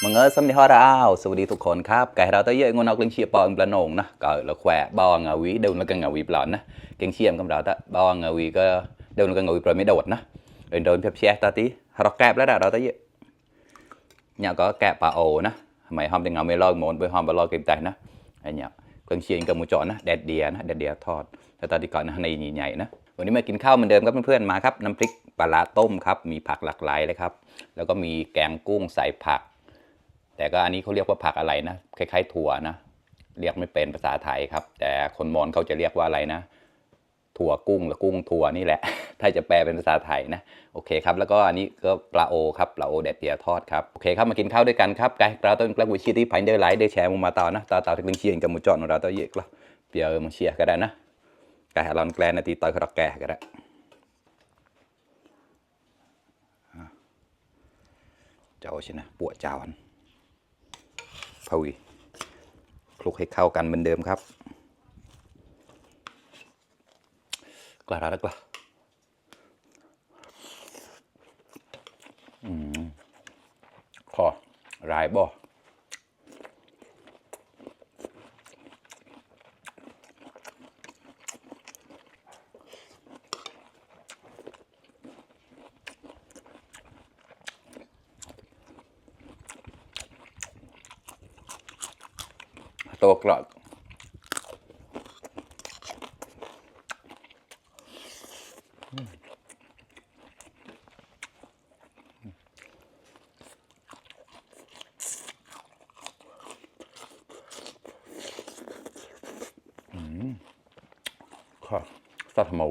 มังเอิญสำนีฮอราเอาสวัสดีทุกคนครับไก่เราตัวเยอะงนเอาเกลียงเชียปองปลาหนงนะก็เราแขวะบองเงาวีเดินแล้วก็เงาวีปลอนนะเกลียงเชียมกับเราตะบองเงาวีก็เดินแล้วก็เงาวีปลอนไม่โดดนะโดนเพียบเชียตาตีเราแกะแล้วเราตัวเยอะเนี่ยก็แกะปลาโอนะหมายหอมเป็นเงาไม่ลอยหมอนไปหอมไปลอยเก็บใจนะไอ้เนี่ยเกลียงเชียงกับหมูจอนะแดดเดียนะแดดเดียทอดแต่ตอนที่ก่อนนะในใหญ่ๆนะวันนี้มากินข้าวเหมือนเดิมครับเพื่อนๆมาครับน้ำพริกปลาต้มครับมีผักหลากหลายเลยครับแล้วก็มีแกงกุ้งใส่ผักแต่ก็อันนี้เขาเรียกว่าผักอะไรนะคล้ายๆถั่วนะเรียกไม่เป็นภาษาไทยครับแต่คนมอญเขาจะเรียกว่าอะไรนะถั่วกุ้งหรือกุ้งถั่วนี่แหละถ้าจะแปลเป็นภาษาไทยนะโอเคครับแล้วก็อันนี้ก็ปลาโอครับปลาโอแดดเดียทอดครับโอเคครับมากินข้าวด้วยกันครับไก่เราต้องกลักวิชีที่พันเดอร์ไลท์ได้แชร์มาต่อนะต่อถึงเชียงกับหมูจอนของเราต่อเยอะก็เปียมาเชียร์ก็ได้นะไก่ลอนแกลนนาทีต่อยเขาแก่ก็ได้เจ้าใช่นะปวดเจ้าอันพวีคลุกให้เข้ากันเหมือนเดิมครับกระดาษกระขอรายบ่ตัวกรอบค่ะสัตว์หมู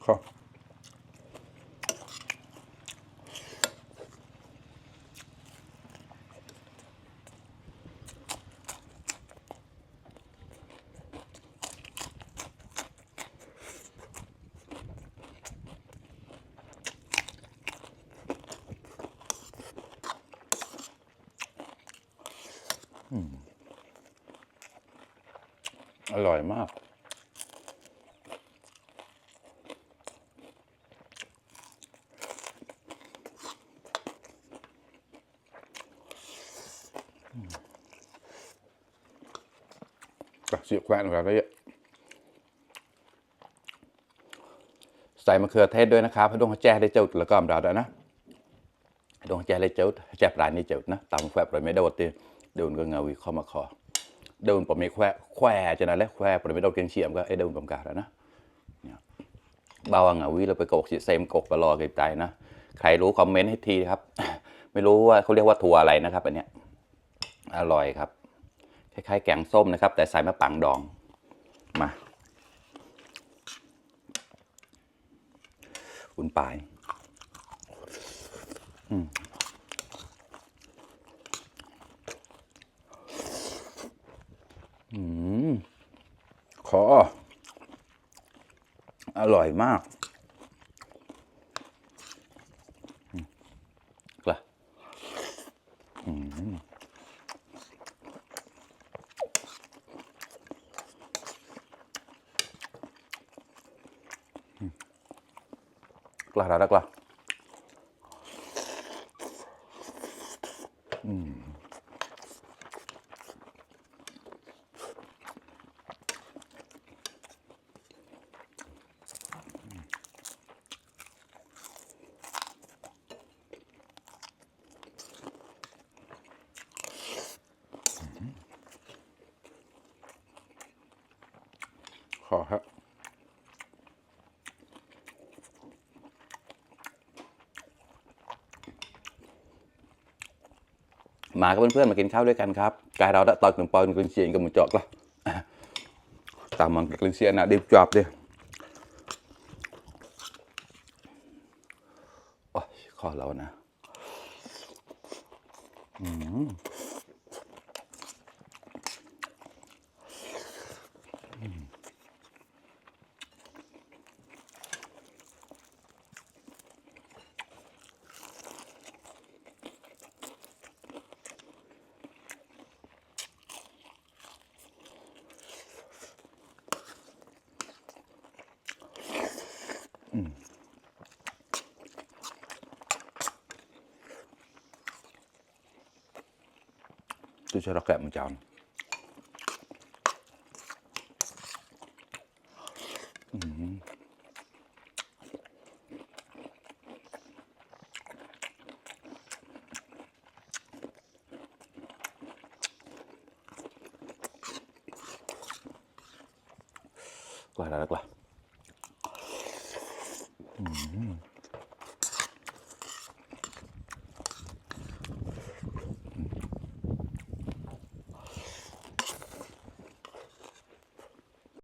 ครับอร่อยมากเสียบแขวนแบบนี้ใส่มะเขือเทศด้วยนะครับให้ดวงแจ้ได้เจ้าแล้วก็มเราด้วยนะดวงแจ้ได้เจ้าแจ้ปลายนี่เจ้านะตามแฝงไม่โดดตีโดนก็เงาวิเข้ามาคอโดนผมไม่แควจะนั่นแหละแควผมไม่โดนเกียงเฉียมก็ไอ้โดนกำกาแล้วนะบ่าวเงาวิเราไปกกเซมกกไปรอเก็บใจนะใครรู้คอมเมนต์ให้ทีครับไม่รู้ว่าเขาเรียกว่าถั่วอะไรนะครับอันเนี้ยอร่อยครับคล้ายๆแกงส้มนะครับแต่ใส่มะปังดองมาคุณปายขออร่อยมากกระดาษกระขอครับมากับเพื่อนๆมากินข้าวด้วยกันครับกายเราđã tọt từng pon kinh xiênกับmột chọtละตามมันkinh xiên nào đi chọp đi ขอเรานะ tôi cho nó kẹp một chảo Gọi là được là